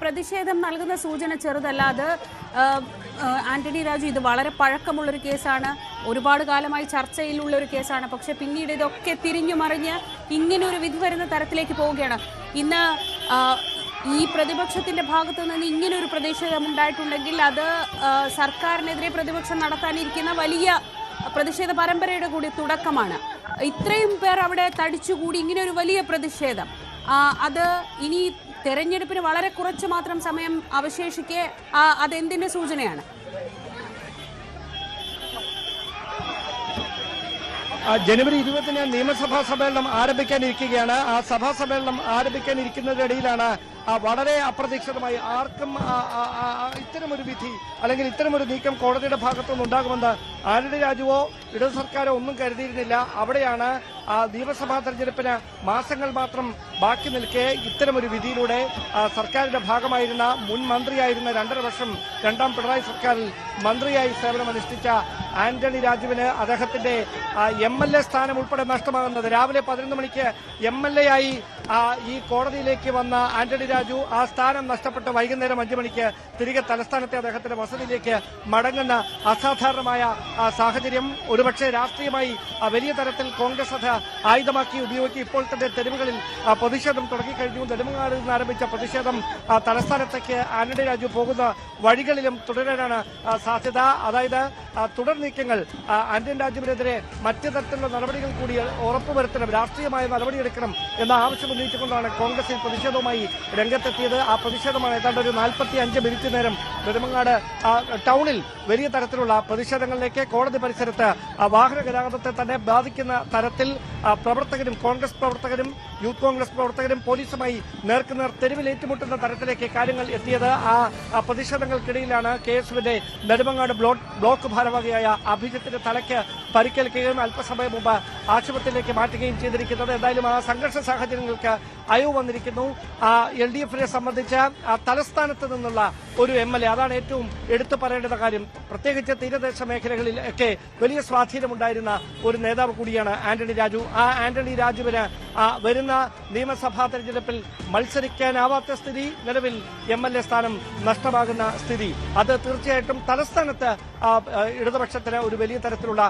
പ്രതിഷേധം നൽകുന്ന സൂചന ചെറുതല്ല. അത് ആന്റണി രാജു, ഇത് വളരെ പഴക്കമുള്ളൊരു കേസാണ്, ഒരുപാട് കാലമായി ചർച്ചയിലുള്ള ഒരു കേസാണ്. പക്ഷെ പിന്നീട് ഇതൊക്കെ തിരിഞ്ഞു മറിഞ്ഞ് ഇങ്ങനെ ഒരു വിധി വരുന്ന തരത്തിലേക്ക് പോവുകയാണ്. ഇന്ന് ഈ പ്രതിപക്ഷത്തിന്റെ ഭാഗത്തു നിന്ന് ഇങ്ങനെ ഒരു പ്രതിഷേധം ഉണ്ടായിട്ടുണ്ടെങ്കിൽ അത് സർക്കാരിനെതിരെ പ്രതിപക്ഷം നടത്താനിരിക്കുന്ന വലിയ പ്രതിഷേധ പരമ്പരയുടെ കൂടി തുടക്കമാണ്. ഇത്രയും പേർ അവിടെ തടിച്ചുകൂടി ഇങ്ങനെ ഒരു വലിയ പ്രതിഷേധം, അത് ഇനി തെരഞ്ഞെടുപ്പിന് വളരെ കുറച്ച് മാത്രം സമയം അവശേഷിക്കെ അതെന്തിന്റെ സൂചനയാണ്? ജനുവരി 20-ന് നിയമസഭാ സമ്മേളനം ആരംഭിക്കാനിരിക്കുകയാണ്. ആ സഭാ സമ്മേളനം ആരംഭിക്കാനിരിക്കുന്നതിനിടയിലാണ് വളരെ അപ്രതീക്ഷിതമായി ആർക്കും ഇത്തരമൊരു വിധി അല്ലെങ്കിൽ ഇത്തരമൊരു നീക്കം കോടതിയുടെ ഭാഗത്തുനിന്ന് ഉണ്ടാകുമെന്ന് ആന്റണി രാജുവോ ഇടതു സർക്കാരോ ഒന്നും കരുതിയിരുന്നില്ല. അവിടെയാണ് നിയമസഭാ തെരഞ്ഞെടുപ്പിന് മാസങ്ങൾ മാത്രം ബാക്കി നിൽക്കെ ഇത്തരമൊരു വിധിയിലൂടെ സർക്കാരിന്റെ ഭാഗമായിരുന്ന മുൻ മന്ത്രിയായിരുന്ന 2.5 വർഷം രണ്ടാം പിണറായി സർക്കാരിൽ മന്ത്രിയായി സേവനമനുഷ്ഠിച്ച ആന്റണി രാജുവിന് അദ്ദേഹത്തിന്റെ MLA സ്ഥാനം ഉൾപ്പെടെ നഷ്ടമാകുന്നത്. രാവിലെ 11 മണിക്ക് MLA ആയി ഈ കോടതിയിലേക്ക് വന്ന ആന്റണി രാജു ആ സ്ഥാനം നഷ്ടപ്പെട്ട് വൈകുന്നേരം 5 മണിക്ക് തിരികെ തലസ്ഥാനത്തെ അദ്ദേഹത്തിന്റെ വസതിയിലേക്ക് മടങ്ങുന്ന അസാധാരണമായ സാഹചര്യം ഒരുപക്ഷെ രാഷ്ട്രീയമായി വലിയ തരത്തിൽ കോൺഗ്രസ് അത് ആയുധമാക്കി ഉപയോഗിക്കും. ഇപ്പോൾ തന്നെ തെരുവുകളിൽ പ്രതിഷേധം തുടങ്ങിക്കഴിഞ്ഞു. നെടുമങ്ങാട് നിന്ന് ആരംഭിച്ച പ്രതിഷേധം തലസ്ഥാനത്തേക്ക് ആന്റണി രാജു പോകുന്ന വഴികളിലും തുടരാനാണ് സാധ്യത. അതായത് തുടർ നീക്കങ്ങൾ ആന്റണി രാജുവിനെതിരെ മറ്റു തരത്തിലുള്ള നടപടികൾ കൂടി ഉറപ്പുവരുത്തണം, രാഷ്ട്രീയമായ നടപടിയെടുക്കണം എന്ന ആവശ്യം ഉന്നയിച്ചുകൊണ്ടാണ് കോൺഗ്രസിൽ പ്രതിഷേധവുമായി രംഗത്തെത്തിയത്. ആ പ്രതിഷേധമാണ് ഏതാണ്ട് ഒരു 45 മിനിറ്റ് നേരം നെടുമങ്ങാട് ടൗണിൽ വലിയ തരത്തിലുള്ള പ്രതിഷേധങ്ങളിലേക്ക് കോടതി പരിസരത്ത് വാഹന ഗതാഗതത്തെ തന്നെ ബാധിക്കുന്ന തരത്തിൽ പ്രവർത്തകരും കോൺഗ്രസ് പ്രവർത്തകരും യൂത്ത് കോൺഗ്രസ് പ്രവർത്തകരും പോലീസുമായി നേർക്കുനേർ തെരുവിൽ ഏറ്റുമുട്ടുന്ന തരത്തിലേക്ക് കാര്യങ്ങൾ എത്തിയത്. ആ പ്രതിഷേധങ്ങൾക്കിടയിലാണ് KSUവിന്റെ നെടുമങ്ങാട് ബ്ലോക്ക് ഭാരവാഹിയായ അഭിജിത്തിന്റെ തലയ്ക്ക് പരിക്കേൽക്കുകയും അല്പസമയം മുമ്പ് ആശുപത്രിയിലേക്ക് മാറ്റുകയും ചെയ്തിരിക്കുന്നത്. എന്തായാലും ആ സംഘർഷ സാഹചര്യങ്ങൾക്ക് അയവ് വന്നിരിക്കുന്നു. LDFനെ സംബന്ധിച്ച് തലസ്ഥാനത്ത് നിന്നുള്ള ഒരു MLA, അതാണ് ഏറ്റവും എടുത്തു പറയേണ്ട കാര്യം. പ്രത്യേകിച്ച് തീരദേശ മേഖലകളിൽ ഒക്കെ വലിയ സ്വാധീനമുണ്ടായിരുന്ന ഒരു നേതാവ് കൂടിയാണ് ആന്റണി രാജു. ആ ആന്റണി രാജുവിന് വരുന്ന നിയമസഭാ തെരഞ്ഞെടുപ്പിൽ മത്സരിക്കാനാവാത്ത സ്ഥിതി, നിലവിൽ MLA സ്ഥാനം നഷ്ടമാകുന്ന സ്ഥിതി, അത് തീർച്ചയായിട്ടും തലസ്ഥാനത്ത് ഇടതുപക്ഷത്തിന് ഒരു വലിയ തരത്തിലുള്ള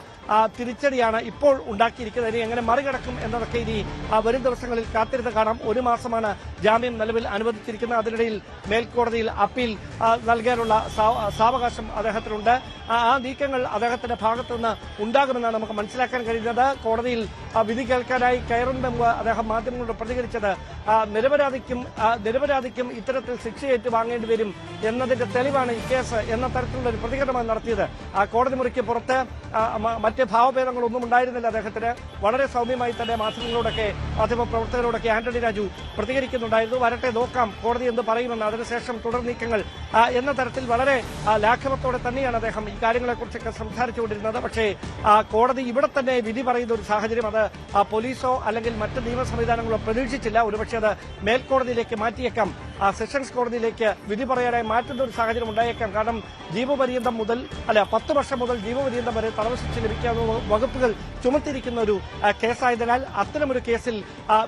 തിരിച്ചടിയാണ് ഇപ്പോൾ ഉണ്ടാക്കിയിരിക്കുന്നത്. ഇനി എങ്ങനെ മറികടക്കും എന്നതൊക്കെ ഇനി വരും ദിവസങ്ങളിൽ കാത്തിരുന്ന് കാണാം. 1 മാസമാണ് ജാമ്യം നിലവിൽ അനുവദിച്ചിരിക്കുന്നത്. അതിനിടയിൽ മേൽക്കോടതിയിൽ അപ്പീൽ നൽകാനുള്ള സാവകാശം അദ്ദേഹത്തിനുണ്ട്. ആ നീക്കങ്ങൾ അദ്ദേഹത്തിന്റെ ഭാഗത്തുനിന്ന് ഉണ്ടാകുമെന്നാണ് നമുക്ക് മനസ്സിലാക്കാൻ കഴിയുന്നത്. കോടതിയിൽ വിധി കേൾക്കാനായി കയറുന്ന മുമ്പ് അദ്ദേഹം മാധ്യമങ്ങളോട് പ്രതികരിച്ചത് നിരപരാധിക്കും ഇത്തരത്തിൽ ശിക്ഷ ഏറ്റുവാങ്ങേണ്ടി വരും എന്നതിന്റെ തെളിവാണ് ഈ കേസ് എന്ന തരത്തിലുള്ള ഒരു പ്രതികരണമാണ് നടത്തിയത്. കോടതി മുറിക്ക് പുറത്ത് മറ്റ് ഭാവഭേദങ്ങളൊന്നും ഉണ്ടായിരുന്നില്ല അദ്ദേഹത്തിന്. വളരെ സൗമ്യമായി തന്നെ മാധ്യമപ്രവർത്തകരോടൊക്കെ ആന്റണി രാജു പ്രതികരിക്കുന്നുണ്ടായിരുന്നു. വരട്ടെ, നോക്കാം കോടതി എന്ത് പറയുമെന്ന്, അതിനുശേഷം തുടർ നീക്കങ്ങൾ എന്ന തരത്തിൽ വളരെ ലാഘവത്തോടെ തന്നെയാണ് അദ്ദേഹം ഈ കാര്യങ്ങളെക്കുറിച്ചൊക്കെ സംസാരിച്ചുകൊണ്ടിരുന്നത്. പക്ഷേ കോടതി ഇവിടെ തന്നെ വിധി പറയുന്ന ഒരു സാഹചര്യം അത് പോലീസോ അല്ലെങ്കിൽ മറ്റ് നിയമ സംവിധാനങ്ങളോ പ്രതീക്ഷിച്ചില്ല. ഒരുപക്ഷെ അത് മേൽക്കോടതിയിലേക്ക് മാറ്റിയേക്കാം, സെഷൻസ് കോടതിയിലേക്ക് വിധി പറയാനായി മാറ്റുന്ന ഒരു സാഹചര്യം ഉണ്ടായേക്കാം. കാരണം 10 വർഷം മുതൽ ജീവപര്യന്തം വരെ തടവ് ശിക്ഷ ലഭിക്കാവുന്ന വകുപ്പുകൾ ചുമത്തിയിരിക്കുന്ന ഒരു കേസായതിനാൽ അത്തരമൊരു കേസിൽ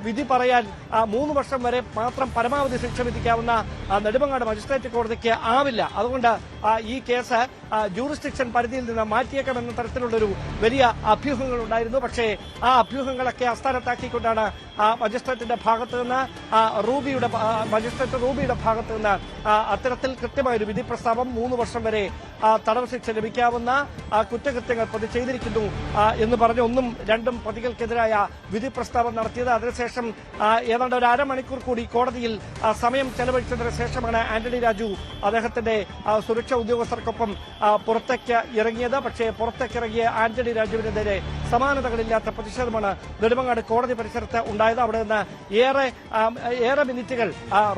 വിധി പറയാൻ 3 വർഷം വരെ മാത്രം പരമാവധി ശിക്ഷ വിധിക്കാവുന്ന നെടുമങ്ങാട് മജിസ്ട്രേറ്റ് കോടതിക്ക് ആവില്ല. അതുകൊണ്ട് ഈ കേസ് ജൂറിസ്ഡിക്ഷൻ പരിധിയിൽ നിന്ന് മാറ്റിയേക്കാമെന്ന തരത്തിലുള്ളൊരു വലിയ അഭ്യൂഹങ്ങൾ ഉണ്ടായിരുന്നു. പക്ഷേ ആ അഭ്യൂഹങ്ങളൊക്കെ അസ്ഥാനത്താക്കിക്കൊണ്ടാണ് മജിസ്ട്രേറ്റിന്റെ ഭാഗത്തു നിന്ന് മജിസ്ട്രേറ്റ് റൂബിയുടെ ഭാഗത്തു നിന്ന് അത്തരത്തിൽ കൃത്യമായൊരു വിധി പ്രസ്താവം 3 വർഷം വരെ തടവ് ശിക്ഷ ലഭിക്കാവുന്ന കുറ്റകൃത്യങ്ങൾ പ്രതി ചെയ്തിരിക്കുന്നു എന്ന് പറഞ്ഞ് 1ഉം 2ഉം പ്രതികൾക്കെതിരായ വിധി പ്രസ്താവം നടത്തിയത്. അതിനുശേഷം ഏതാണ്ട് ഒരു അരമണിക്കൂർ കൂടി കോടതിയിൽ സമയം ചെലവഴിച്ചതിന് ശേഷമാണ് ആന്റണി രാജു അദ്ദേഹത്തിന്റെ സുരക്ഷാ ഉദ്യോഗസ്ഥർക്കൊപ്പം പുറത്തേക്ക് ഇറങ്ങിയത്. പക്ഷേ പുറത്തേക്കിറങ്ങിയ ആന്റണി രാജുവിനെതിരെ സമാനതകളില്ലാത്ത പ്രതിഷേധമാണ് നെടുമങ്ങാട് കോടതി പരിസരത്ത് ഉണ്ടായത്. അവിടെ നിന്ന് ഏറെ മിനിറ്റുകൾ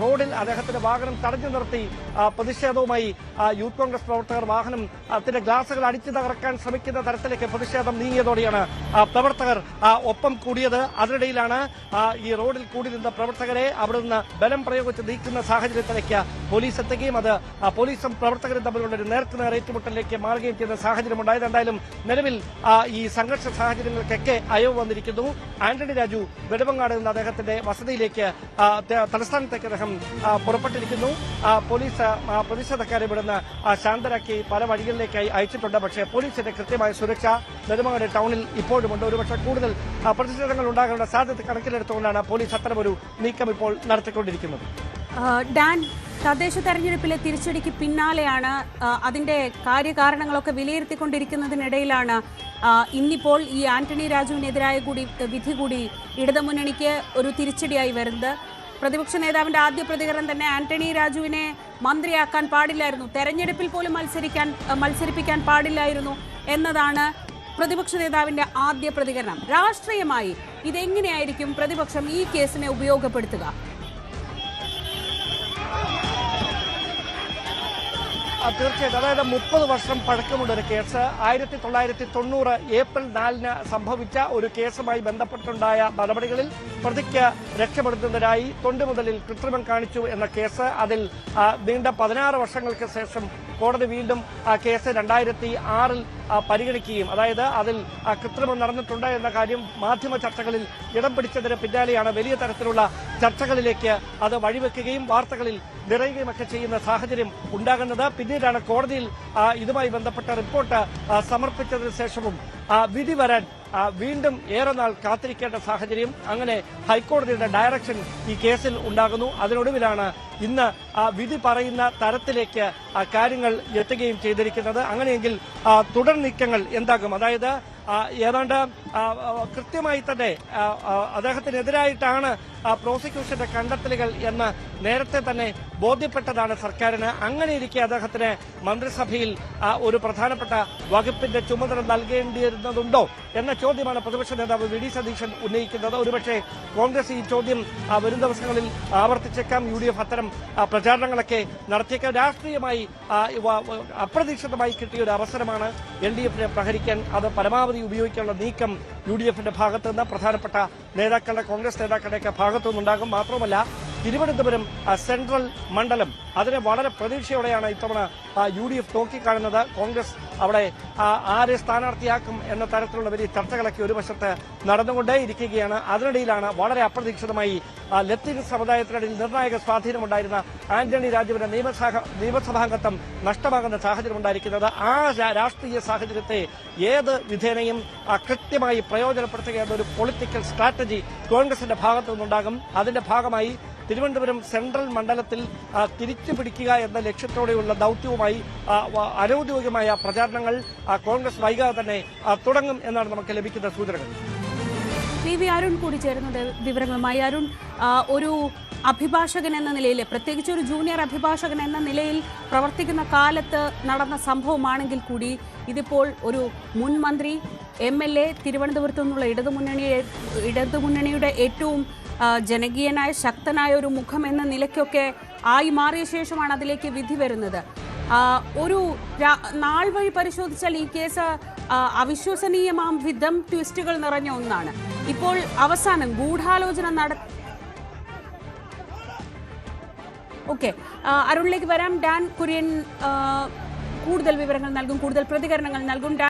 റോഡിൽ അദ്ദേഹത്തിന്റെ വാഹനം തടഞ്ഞു നിർത്തി പ്രതിഷേധവുമായി യൂത്ത് കോൺഗ്രസ് പ്രവർത്തകർ വാഹനത്തിന്റെ ഗ്ലാസുകൾ അടിച്ചു തകർക്കാൻ ശ്രമിക്കുന്ന തരത്തിലേക്ക് പ്രതിഷേധം നീങ്ങിയതോടെയാണ് പ്രവർത്തകർ ഒപ്പം കൂടിയത്. അതിനിടയിലാണ് ഈ റോഡിൽ കൂടി നിന്ന പ്രവർത്തകരെ അവിടെ നിന്ന് ബലം പ്രയോഗിച്ച് നീക്കുന്ന സാഹചര്യത്തിലേക്ക് പോലീസ് എത്തുകയും അത് പോലീസും പ്രവർത്തകരും തമ്മിലുള്ള ഒരു നേർക്കുനേർ ഏറ്റുമുട്ടലിലേക്ക് മാറുകയും ചെയ്യുന്ന സാഹചര്യം ഉണ്ടായത്. എന്തായാലും നിലവിൽ ഈ സംഘർഷ സാഹചര്യങ്ങൾക്കൊക്കെ അയവ് വന്നിരിക്കുന്നു. ആന്റണി രാജു നെടുമങ്ങാട് നിന്ന് അദ്ദേഹത്തിന്റെ വസതിയിലേക്ക് തലസ്ഥാനത്തേക്ക് അദ്ദേഹം പുറപ്പെട്ടിരിക്കുന്നു. പോലീസ് പ്രതിഷേധക്കാരെ ഇവിടുന്ന് ശാന്തരാക്കി പല വഴികളിലേക്കായി അയച്ചിട്ടുണ്ട്. പക്ഷേ പോലീസിന്റെ കൃത്യമായ സുരക്ഷ നെടുമങ്ങാട് ടൗണിൽ ഇപ്പോഴുമുണ്ട്. ഒരുപക്ഷെ കൂടുതൽ പ്രതിഷേധങ്ങൾ ഉണ്ടാകേണ്ട സാധ്യത കണക്കിലെടുത്തുകൊണ്ടാണ് പോലീസ് അത്തരമൊരു നീക്കം ഇപ്പോൾ നടത്തിക്കൊണ്ടിരിക്കുന്നത്. ഡാൻ, തദ്ദേശ തെരഞ്ഞെടുപ്പിലെ തിരിച്ചടിക്ക് പിന്നാലെയാണ് അതിന്റെ കാര്യകാരണങ്ങളൊക്കെ വിലയിരുത്തിക്കൊണ്ടിരിക്കുന്നതിനിടയിലാണ് ഇന്നിപ്പോൾ ഈ ആന്റണി രാജുവിനെതിരായ വിധി കൂടി ഇടതുമുന്നണിക്ക് ഒരു തിരിച്ചടിയായി വരുന്നത്. പ്രതിപക്ഷ നേതാവിന്റെ ആദ്യ പ്രതികരണം തന്നെ ആന്റണി രാജുവിനെ മന്ത്രിയാക്കാൻ പാടില്ലായിരുന്നു, തെരഞ്ഞെടുപ്പിൽ പോലും മത്സരിപ്പിക്കാൻ പാടില്ലായിരുന്നു എന്നതാണ് പ്രതിപക്ഷ നേതാവിന്റെ ആദ്യ പ്രതികരണം. രാഷ്ട്രീയമായി ഇതെങ്ങനെയായിരിക്കും പ്രതിപക്ഷം ഈ കേസിനെ ഉപയോഗപ്പെടുത്തുക? തീർച്ചയായിട്ടും, അതായത് 30 വർഷം പഴക്കമുള്ള ഒരു കേസ് 1990 ഏപ്രിൽ 4-ന് സംഭവിച്ച ഒരു കേസുമായി ബന്ധപ്പെട്ടുണ്ടായ നടപടികളിൽ പ്രതിക്ക് രക്ഷപ്പെടുത്തുന്നതിനായി തൊണ്ടുമുതലിൽ കൃത്രിമം കാണിച്ചു എന്ന കേസ്, അതിൽ നീണ്ട 16 വർഷങ്ങൾക്ക് ശേഷം കോടതി വീണ്ടും ആ കേസ് 2006-ൽ പരിഗണിക്കുകയും, അതായത് അതിൽ കൃത്രിമം നടന്നിട്ടുണ്ട് എന്ന കാര്യം മാധ്യമ ചർച്ചകളിൽ ഇടം പിടിച്ചതിന് പിന്നാലെയാണ് വലിയ തരത്തിലുള്ള ചർച്ചകളിലേക്ക് അത് വഴിവെക്കുകയും വാർത്തകളിൽ നിറയുകയുമൊക്കെ ചെയ്യുന്ന സാഹചര്യം ഉണ്ടാകുന്നത്. പിന്നീടാണ് കോടതിയിൽ ഇതുമായി ബന്ധപ്പെട്ട റിപ്പോർട്ട് സമർപ്പിച്ചതിന് ശേഷവും വിധി വരാൻ വീണ്ടും ഏറെ നാൾ കാത്തിരിക്കേണ്ട സാഹചര്യം. അങ്ങനെ ഹൈക്കോടതിയുടെ ഡയറക്ഷൻ ഈ കേസിൽ ഉണ്ടാകുന്നു. അതിനൊടുവിലാണ് ഇന്ന് വിധി പറയുന്ന തരത്തിലേക്ക് കാര്യങ്ങൾ എത്തുകയും ചെയ്തിരിക്കുന്നത്. അങ്ങനെയെങ്കിൽ തുടർ നീക്കങ്ങൾ എന്താകും? അതായത് ഏതാണ്ട് കൃത്യമായി തന്നെ അദ്ദേഹത്തിനെതിരായിട്ടാണ് പ്രോസിക്യൂഷന്റെ കണ്ടെത്തലുകൾ എന്ന് നേരത്തെ തന്നെ ബോധ്യപ്പെട്ടതാണ് സർക്കാരിന്. അങ്ങനെയിരിക്കെ അദ്ദേഹത്തിന് മന്ത്രിസഭയിൽ ഒരു പ്രധാനപ്പെട്ട വകുപ്പിന്റെ ചുമതല നൽകേണ്ടിയിരുന്നതുണ്ടോ എന്ന ചോദ്യമാണ് പ്രതിപക്ഷ നേതാവ് വി ഡി സതീശൻ ഉന്നയിക്കുന്നത്. ഒരുപക്ഷെ കോൺഗ്രസ് ഈ ചോദ്യം വരും ദിവസങ്ങളിൽ ആവർത്തിച്ചേക്കാം. UDF അത്തരം പ്രചാരണങ്ങളൊക്കെ നടത്തിയേക്കാം. രാഷ്ട്രീയമായി അപ്രതീക്ഷിതമായി കിട്ടിയ ഒരു അവസരമാണ് LDFനെ പ്രഹരിക്കാൻ. അത് പരമാവധി ഉപയോഗിക്കാനുള്ള നീക്കം UDFന്റെ ഭാഗത്തു നിന്ന് പ്രധാനപ്പെട്ട നേതാക്കളുടെ, കോൺഗ്രസ് നേതാക്കളുടെയൊക്കെ ഭാഗത്തു നിന്നുണ്ടാകും. മാത്രമല്ല തിരുവനന്തപുരം സെൻട്രൽ മണ്ഡലം അതിനെ വളരെ പ്രതീക്ഷയോടെയാണ് ഇത്തവണ UDF നോക്കിക്കാണുന്നത്. കോൺഗ്രസ് അവിടെ ആരെ സ്ഥാനാർത്ഥിയാക്കും എന്ന തരത്തിലുള്ള വലിയ ചർച്ചകളൊക്കെ ഒരു വശത്ത് നടന്നുകൊണ്ടേയിരിക്കുകയാണ്. അതിനിടയിലാണ് വളരെ അപ്രതീക്ഷിതമായി ലത്തീൻ സമുദായത്തിനിടയിൽ നിർണായക സ്വാധീനമുണ്ടായിരുന്ന ആന്റണി രാജുവിന്റെ നിയമസഭാംഗത്വം നഷ്ടമാകുന്ന സാഹചര്യം ഉണ്ടായിരിക്കുന്നത്. ആ രാഷ്ട്രീയ സാഹചര്യത്തെ ഏത് വിധേനയും കൃത്യമായി പ്രയോജനപ്പെടുത്തുക എന്നൊരു പൊളിറ്റിക്കൽ സ്ട്രാറ്റജി കോൺഗ്രസിന്റെ ഭാഗത്തു നിന്നുണ്ടാകും. അതിന്റെ ഭാഗമായി തിരുവനന്തപുരം സെൻട്രൽ മണ്ഡലത്തിൽ തിരിച്ചുപിടിക്കുക എന്ന ലക്ഷ്യത്തോടെയുള്ള ദൌത്യവുമായി അനൌദ്യോഗികമായ പ്രചാരണങ്ങൾ കോൺഗ്രസ് വൈകാതെ തന്നെ തുടങ്ങും എന്നാണ് നമുക്ക് ലഭിക്കുന്ന സൂചനകൾ. PV അരുൺ കൂടി ചേരുന്നത് വിവരങ്ങളുമായി. അരുൺ, ഒരു അഭിഭാഷകൻ എന്ന നിലയിൽ, പ്രത്യേകിച്ച് ഒരു ജൂനിയർ അഭിഭാഷകൻ എന്ന നിലയിൽ പ്രവർത്തിക്കുന്ന കാലത്ത് നടന്ന സംഭവമാണെങ്കിൽ കൂടി ഇതിപ്പോൾ ഒരു മുൻ മന്ത്രി, MLA, തിരുവനന്തപുരത്തു നിന്നുള്ള ഇടതുമുന്നണിയുടെ ഏറ്റവും ജനകീയനായ ശക്തനായ ഒരു മുഖം എന്ന നിലയ്ക്കൊക്കെ ആയി മാറിയ ശേഷമാണ് അതിലേക്ക് വിധി വരുന്നത്. ഒരു നാൾ വഴി പരിശോധിച്ചാൽ ഈ കേസ് അവിശ്വസനീയമാം വിധം ട്വിസ്റ്റുകൾ നിറഞ്ഞ ഒന്നാണ്. ഇപ്പോൾ അവസാനം ഗൂഢാലോചന ഓക്കെ, അരുണിലേക്ക് വരാം. ഡാൻ കുര്യൻ കൂടുതൽ വിവരങ്ങൾ നൽകും, കൂടുതൽ പ്രതികരണങ്ങൾ നൽകും.